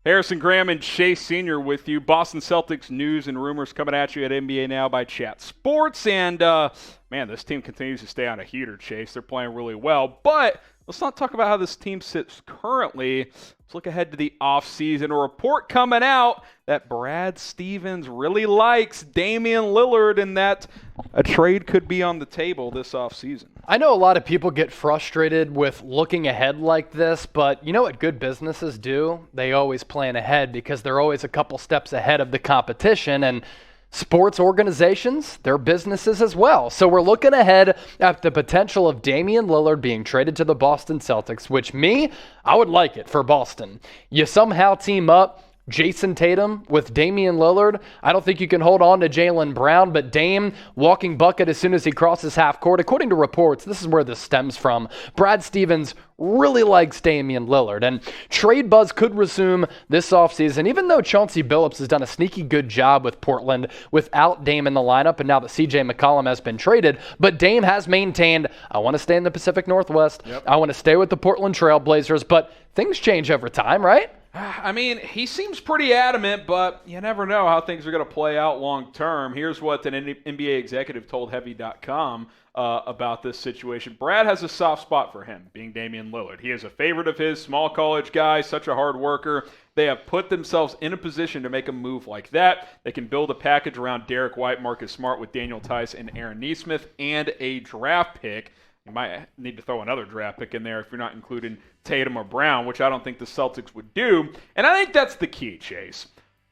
Harrison Graham and Chase Sr. with you. Boston Celtics news and rumors coming at you at NBA Now by Chat Sports. And, man, this team continues to stay on a heater, Chase. They're playing really well. But let's not talk about how this team sits currently. Let's look ahead to the offseason. A report coming out that Brad Stevens really likes Damian Lillard and that a trade could be on the table this offseason. I know a lot of people get frustrated with looking ahead like this, but you know what good businesses do? They always plan ahead because they're always a couple steps ahead of the competition, and sports organizations, they're businesses as well. So we're looking ahead at the potential of Damian Lillard being traded to the Boston Celtics, which I would like it for Boston. You somehow team up Jayson Tatum with Damian Lillard. I don't think you can hold on to Jaylen Brown, but Dame walking bucket as soon as he crosses half court. According to reports, this is where this stems from. Brad Stevens really likes Damian Lillard, and trade buzz could resume this offseason, even though Chauncey Billups has done a sneaky good job with Portland without Dame in the lineup, and now that CJ McCollum has been traded. But Dame has maintained, I want to stay in the Pacific Northwest. Yep. I want to stay with the Portland Trail Blazers, but things change over time, right? I mean, he seems pretty adamant, but you never know how things are going to play out long term. Here's what an NBA executive told Heavy.com about this situation. Brad has a soft spot for him, being Damian Lillard. He is a favorite of his, small college guy, such a hard worker. They have put themselves in a position to make a move like that. They can build a package around Derrick White, Marcus Smart with Daniel Theis and Aaron Nesmith, and a draft pick. You might need to throw another draft pick in there if you're not including Tatum or Brown, which I don't think the Celtics would do. And I think that's the key, Chase.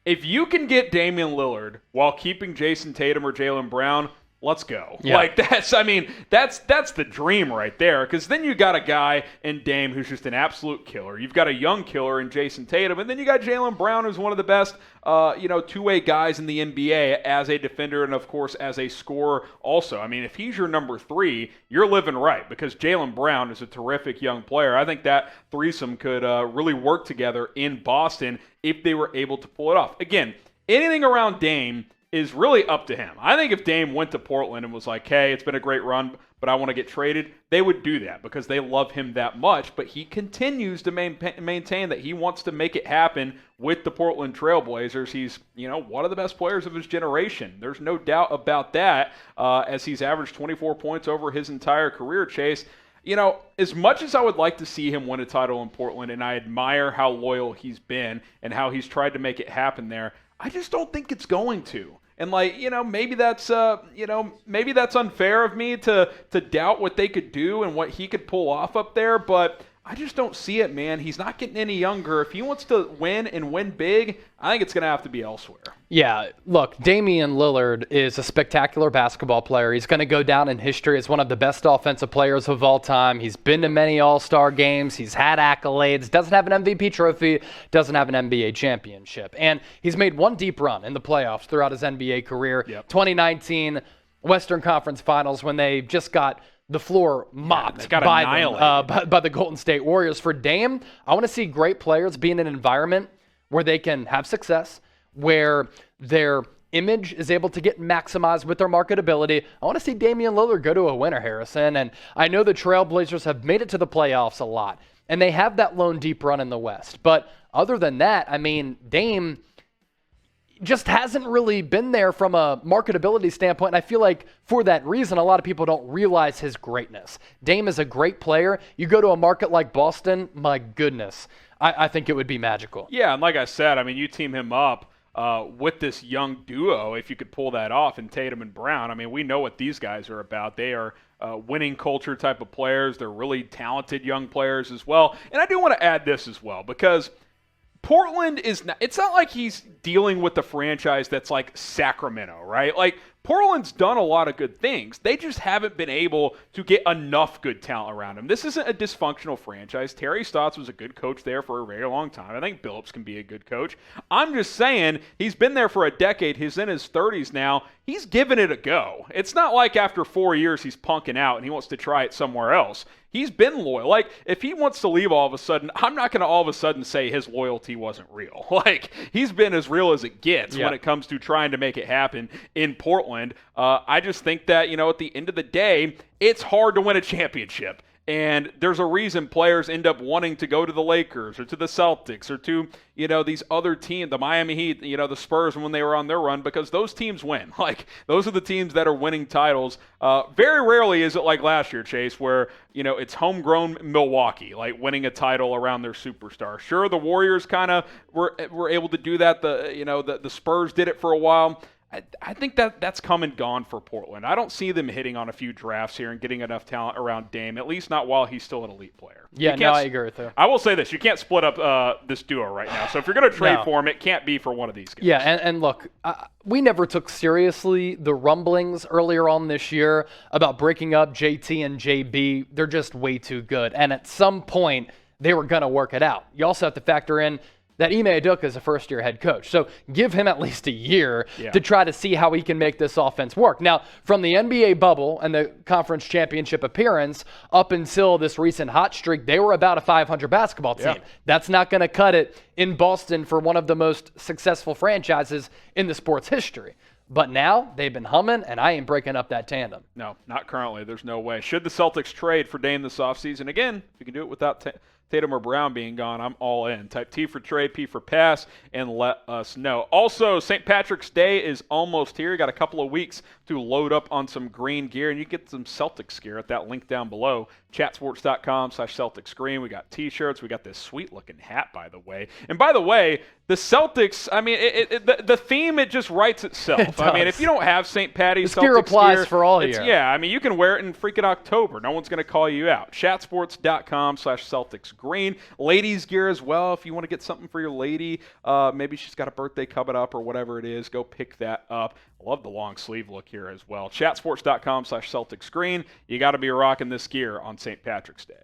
If you can get Damian Lillard while keeping Jayson Tatum or Jaylen Brown, let's go. Yeah. That's the dream right there, because then you got a guy in Dame who's just an absolute killer. You've got a young killer in Jayson Tatum, and then you got Jaylen Brown, who's one of the best two-way guys in the NBA as a defender and, of course, as a scorer also. I mean, if he's your number 3, you're living right, because Jaylen Brown is a terrific young player. I think that threesome could really work together in Boston if they were able to pull it off. Again, anything around Dame is really up to him. I think if Dame went to Portland and was like, hey, it's been a great run, but I want to get traded, they would do that because they love him that much. But he continues to maintain that he wants to make it happen with the Portland Trail Blazers. He's, one of the best players of his generation. There's no doubt about that, as he's averaged 24 points over his entire career, Chase. As much as I would like to see him win a title in Portland, and I admire how loyal he's been and how he's tried to make it happen there, I just don't think it's going to. And maybe that's unfair of me to doubt what they could do and what he could pull off up there, but I just don't see it, man. He's not getting any younger. If he wants to win and win big, I think it's going to have to be elsewhere. Yeah, look, Damian Lillard is a spectacular basketball player. He's going to go down in history as one of the best offensive players of all time. He's been to many All-Star games. He's had accolades. Doesn't have an MVP trophy. Doesn't have an NBA championship. And he's made one deep run in the playoffs throughout his NBA career. Yep. 2019 Western Conference Finals, when they just got the floor mopped by the Golden State Warriors. For Dame, I want to see great players be in an environment where they can have success, where their image is able to get maximized with their marketability. I want to see Damian Lillard go to a winner, Harrison. And I know the Trailblazers have made it to the playoffs a lot, and they have that lone deep run in the West. But other than that, I mean, Dame just hasn't really been there from a marketability standpoint. And I feel like for that reason, a lot of people don't realize his greatness. Dame is a great player. You go to a market like Boston, my goodness, I think it would be magical. Yeah, and like I said, I mean, you team him up with this young duo, if you could pull that off, in Tatum and Brown. I mean, we know what these guys are about. They are winning culture type of players. They're really talented young players as well. And I do want to add this as well, because Portland it's not like he's dealing with the franchise that's like Sacramento, right? Like, Portland's done a lot of good things. They just haven't been able to get enough good talent around him. This isn't a dysfunctional franchise. Terry Stotts was a good coach there for a very long time. I think Billups can be a good coach. I'm just saying, he's been there for a decade. He's in his 30s now. He's given it a go. It's not like after 4 years he's punking out and he wants to try it somewhere else. He's been loyal. Like, if he wants to leave all of a sudden, I'm not going to all of a sudden say his loyalty wasn't real. Like, he's been as real as it gets when it comes to trying to make it happen in Portland. I just think that, at the end of the day, it's hard to win a championship. And there's a reason players end up wanting to go to the Lakers or to the Celtics or to, these other teams, the Miami Heat, the Spurs when they were on their run, because those teams win. Like, those are the teams that are winning titles. Very rarely is it like last year, Chase, where, it's homegrown Milwaukee, like winning a title around their superstar. Sure, the Warriors kind of were able to do that. The Spurs did it for a while. I think that's come and gone for Portland. I don't see them hitting on a few drafts here and getting enough talent around Dame, at least not while he's still an elite player. Yeah, no, I agree with you. I will say this. You can't split up this duo right now. So if you're going to trade for him, it can't be for one of these guys. Yeah, and look, we never took seriously the rumblings earlier on this year about breaking up JT and JB. They're just way too good. And at some point, they were going to work it out. You also have to factor in that Ime Udoka is a first-year head coach. So give him at least a year to try to see how he can make this offense work. Now, from the NBA bubble and the conference championship appearance up until this recent hot streak, they were about a 500 basketball team. Yeah. That's not going to cut it in Boston for one of the most successful franchises in the sports history. But now they've been humming, and I ain't breaking up that tandem. No, not currently. There's no way. Should the Celtics trade for Dame this offseason? Again, if you can do it without Tatum or Brown being gone, I'm all in. Type T for trade, P for pass, and let us know. Also, St. Patrick's Day is almost here. You got a couple of weeks to load up on some green gear, and you get some Celtics gear at that link down below, chatsports.com/Celtics green. We got T-shirts. We got this sweet-looking hat, by the way. And by the way, the Celtics, I mean, the theme, it just writes itself. I mean, if you don't have St. Patty's Celtics gear applies for all year. Yeah, I mean, you can wear it in freaking October. No one's going to call you out. chatsports.com/Celtics green. Ladies gear as well. If you want to get something for your lady, maybe she's got a birthday coming up or whatever it is, go pick that up. I love the long sleeve look here as well. chatsports.com/Celtics green. You got to be rocking this gear on St. Patrick's Day.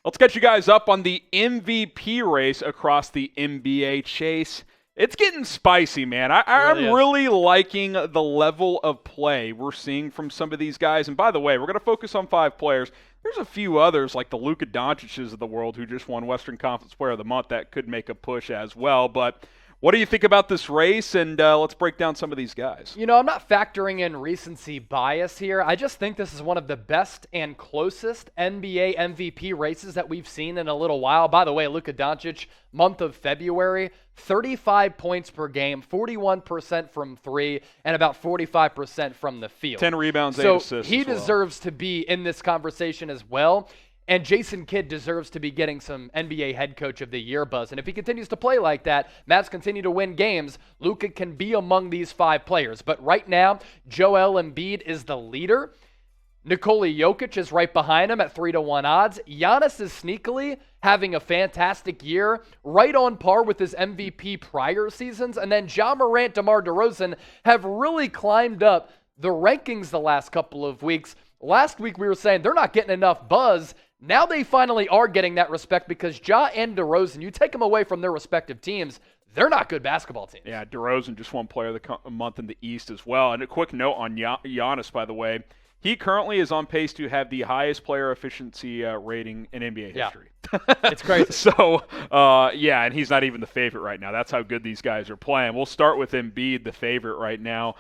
Let's get you guys up on the MVP race across the NBA. Chase, it's getting spicy, man. I'm really liking the level of play we're seeing from some of these guys. And by the way, we're going to focus on 5 players. There's a few others like the Luka Doncic's of the world who just won Western Conference Player of the Month that could make a push as well. But what do you think about this race? And let's break down some of these guys. I'm not factoring in recency bias here. I just think this is one of the best and closest NBA MVP races that we've seen in a little while. By the way, Luka Doncic, month of February, 35 points per game, 41% from 3, and about 45% from the field. 10 rebounds, 8 assists. So he deserves to be in this conversation as well. And Jason Kidd deserves to be getting some NBA head coach of the year buzz. And if he continues to play like that, Mavs continue to win games, Luka can be among these 5 players. But right now, Joel Embiid is the leader. Nikola Jokic is right behind him at 3-1 odds. Giannis is sneakily having a fantastic year, right on par with his MVP prior seasons. And then Ja Morant, DeMar DeRozan have really climbed up the rankings the last couple of weeks. Last week we were saying they're not getting enough buzz. Now they finally are getting that respect because Ja and DeRozan, you take them away from their respective teams, they're not good basketball teams. Yeah, DeRozan just won Player of the Month in the East as well. And a quick note on Giannis, by the way. He currently is on pace to have the highest player efficiency rating in NBA history. It's crazy. So, and he's not even the favorite right now. That's how good these guys are playing. We'll start with Embiid, the favorite right now.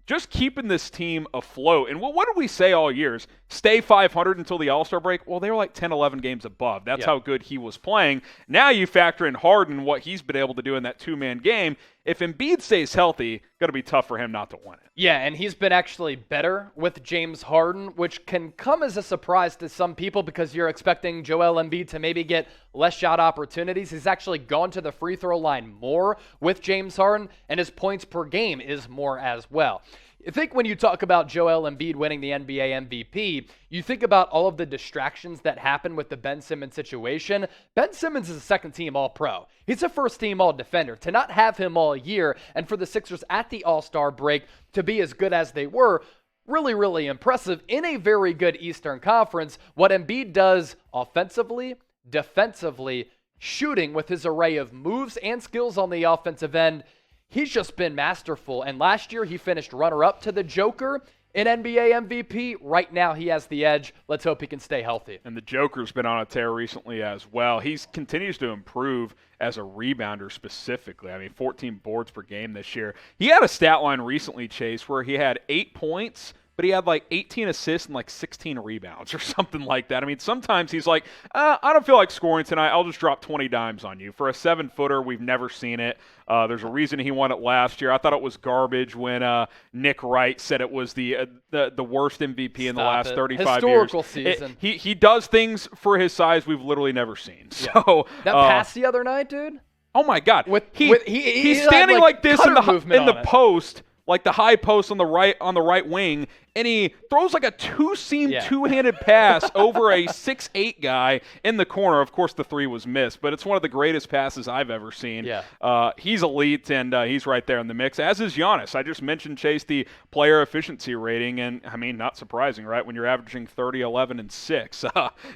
Just keeping this team afloat. And what did we say all years? Stay 500 until the All-Star break? Well, they were like 10, 11 games above. That's how good he was playing. Now you factor in Harden, what he's been able to do in that 2-man game. If Embiid stays healthy, going to be tough for him not to win it. Yeah, and he's been actually better with James Harden, which can come as a surprise to some people because you're expecting Joel Embiid to maybe get less shot opportunities. He's actually gone to the free throw line more with James Harden, and his points per game is more as well. I think when you talk about Joel Embiid winning the NBA MVP, you think about all of the distractions that happen with the Ben Simmons situation. Ben Simmons is a second-team All-Pro. He's a first-team All-Defender. To not have him all year and for the Sixers at the All-Star break to be as good as they were, really, really impressive in a very good Eastern Conference. What Embiid does offensively, defensively, shooting with his array of moves and skills on the offensive end, he's just been masterful. And last year, he finished runner-up to the Joker in NBA MVP. Right now, he has the edge. Let's hope he can stay healthy. And the Joker's been on a tear recently as well. He continues to improve as a rebounder specifically. I mean, 14 boards per game this year. He had a stat line recently, Chase, where he had 8 points but he had like 18 assists and like 16 rebounds or something like that. I mean, sometimes he's like, I don't feel like scoring tonight. I'll just drop 20 dimes on you. For a 7-footer, we've never seen it. There's a reason he won it last year. I thought it was garbage when Nick Wright said it was the worst MVP in the last 35 Historical years. Season. He does things for his size we've literally never seen. Yeah. So that pass the other night, dude. Oh my God! He's standing like this in the post, like the high post on the right wing, and he throws like a two-seam, two-handed pass over a 6'8" guy in the corner. Of course, the three was missed, but it's one of the greatest passes I've ever seen. Yeah. He's elite, and he's right there in the mix, as is Giannis. I just mentioned, Chase, the player efficiency rating, and, I mean, not surprising, right? When you're averaging 30, 11, and 6,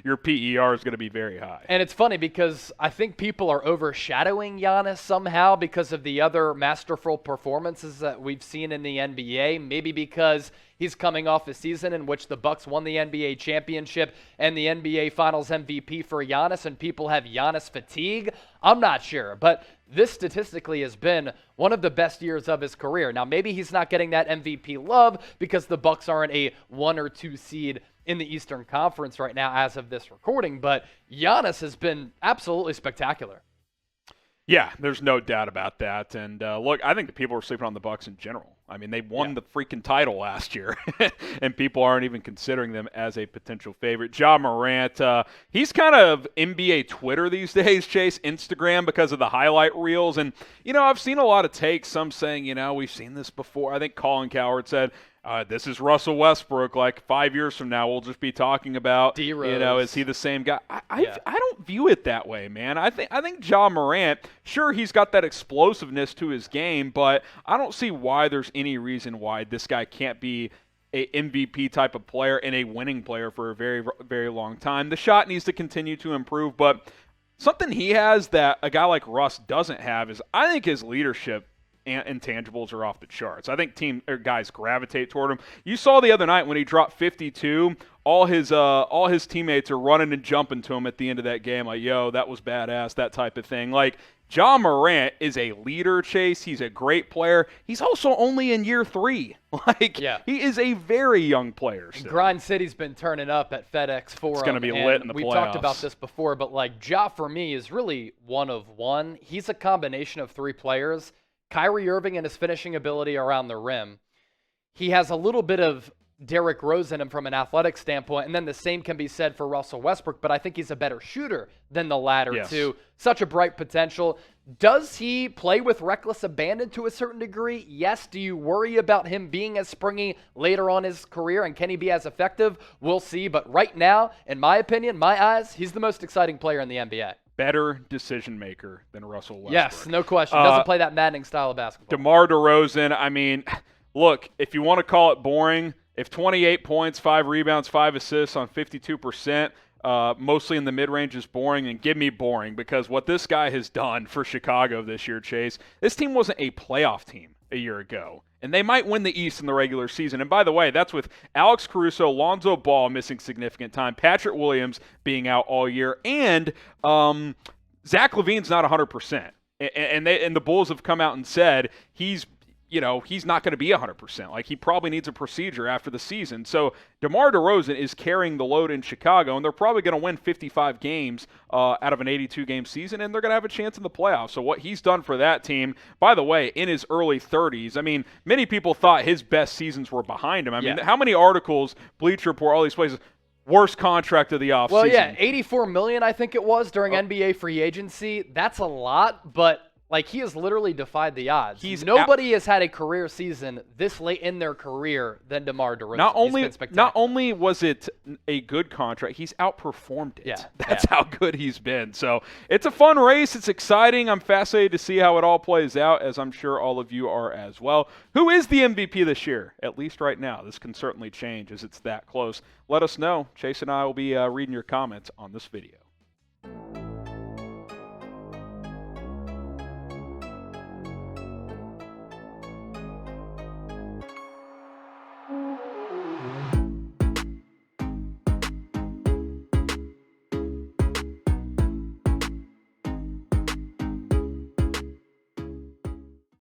your PER is going to be very high. And it's funny because I think people are overshadowing Giannis somehow because of the other masterful performances that we've seen in the NBA, maybe because he's coming off a season in which the Bucks won the NBA championship and the NBA Finals MVP for Giannis, and people have Giannis fatigue. I'm not sure, but this statistically has been one of the best years of his career. Now, maybe he's not getting that MVP love because the Bucks aren't a 1 or 2 seed in the Eastern Conference right now as of this recording, but Giannis has been absolutely spectacular. Yeah, there's no doubt about that. And look, I think the people are sleeping on the Bucks in general. I mean, they won the freaking title last year, and people aren't even considering them as a potential favorite. Ja Morant, he's kind of NBA Twitter these days, Chase, Instagram, because of the highlight reels. And, you know, I've seen a lot of takes, some saying, you know, we've seen this before. I think Colin Cowherd said, this is Russell Westbrook. Like 5 years from now, we'll just be talking about, D-Rose. you know, is he the same guy? I don't view it that way, man. I think Ja Morant, sure, he's got that explosiveness to his game, but I don't see why there's any reason why this guy can't be a MVP type of player and a winning player for a very, very long time. The shot needs to continue to improve, but something he has that a guy like Russ doesn't have is I think his leadership and intangibles are off the charts. I think guys gravitate toward him. You saw the other night when he dropped 52, all his teammates are running and jumping to him at the end of that game, like, yo, that was badass, that type of thing. Like, Ja Morant is a leader, Chase. He's a great player. He's also only in year 3. He is a very young player still. Grind City's been turning up at FedEx Forum. It's going to be lit in the playoffs. We've talked about this before, but like Ja for me is really one of one. He's a combination of 3 players. Kyrie Irving and his finishing ability around the rim. He has a little bit of Derrick Rose in him from an athletic standpoint, and then the same can be said for Russell Westbrook, but I think he's a better shooter than the latter two. Such a bright potential. Does he play with reckless abandon to a certain degree? Yes. Do you worry about him being as springy later on in his career, and can he be as effective? We'll see, but right now, in my opinion, my eyes, he's the most exciting player in the NBA. Better decision maker than Russell Westbrook. Yes, no question. Doesn't play that maddening style of basketball. DeMar DeRozan, I mean, look, if you want to call it boring, if 28 points, 5 rebounds, 5 assists on 52%, mostly in the mid-range is boring, and give me boring, because what this guy has done for Chicago this year, Chase, this team wasn't a playoff team a year ago. And they might win the East in the regular season. And by the way, that's with Alex Caruso, Lonzo Ball missing significant time, Patrick Williams being out all year, and Zach LaVine's not 100%. And the Bulls have come out and said he's not going to be 100%. Like, he probably needs a procedure after the season. So DeMar DeRozan is carrying the load in Chicago, and they're probably going to win 55 games out of an 82-game season, and they're going to have a chance in the playoffs. So what he's done for that team, by the way, in his early 30s, I mean, many people thought his best seasons were behind him. I mean, how many articles, Bleacher Report, all these places, worst contract of the offseason? Well, yeah, $84 million, I think it was, during NBA free agency. That's a lot, but like, he has literally defied the odds. Nobody has had a career season this late in their career than DeMar DeRozan. Not only was it a good contract, he's outperformed it. Yeah, That's how good he's been. So it's a fun race. It's exciting. I'm fascinated to see how it all plays out, as I'm sure all of you are as well. Who is the MVP this year? At least right now. This can certainly change as it's that close. Let us know. Chase and I will be reading your comments on this video.